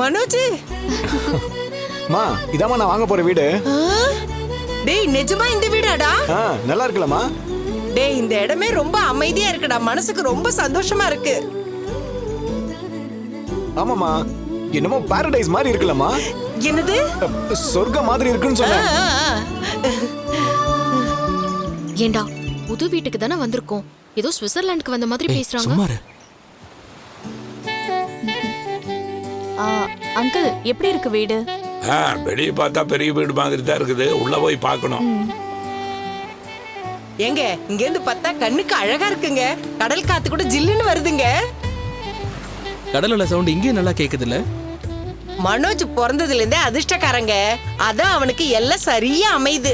மனோஜ், மா இதாம்மா நான் வாங்க போற வீடு. டேய் நிஜமா இந்த வீடாடா? நல்லா இருக்குல்லம்மா. டேய் இந்த இடமே ரொம்ப அமைதியா இருக்குடா, மனசுக்கு ரொம்ப சந்தோஷமா இருக்கு. ஆமாமா, என்னமோ பாரடைஸ் மாதிரி இருக்குல்லம்மா. என்னது? சொர்க்கம் மாதிரி இருக்குன்னு சொன்னேன். ஏண்டா புது வீட்டுக்கு தானே வந்திருக்கோம், ஏதோ சுவிட்சர்லாந்துக்கு வந்த மாதிரி பேசுறாங்க. சும்மாரு. அங்கிள் எப்படி இருக்கு வீடு? வெளியே பார்த்தா பெரிய வீடு மாதிரி தான் இருக்குது, உள்ள போய் பார்க்கணும். எங்க இங்க இருந்து பார்த்தா கண்ணுக்கு அழகா இருக்குங்க, கடல் காத்து கூட ஜில்லுன்னு வருதுங்க. கடலோட சவுண்ட் இங்கேயும் நல்லா கேக்குதுல்ல. மனோஜ் பிறந்ததுல இருந்தே அதிர்ஷ்டக்காரங்க, அதான் அவனுக்கு எல்லாம் சரியா அமையுது.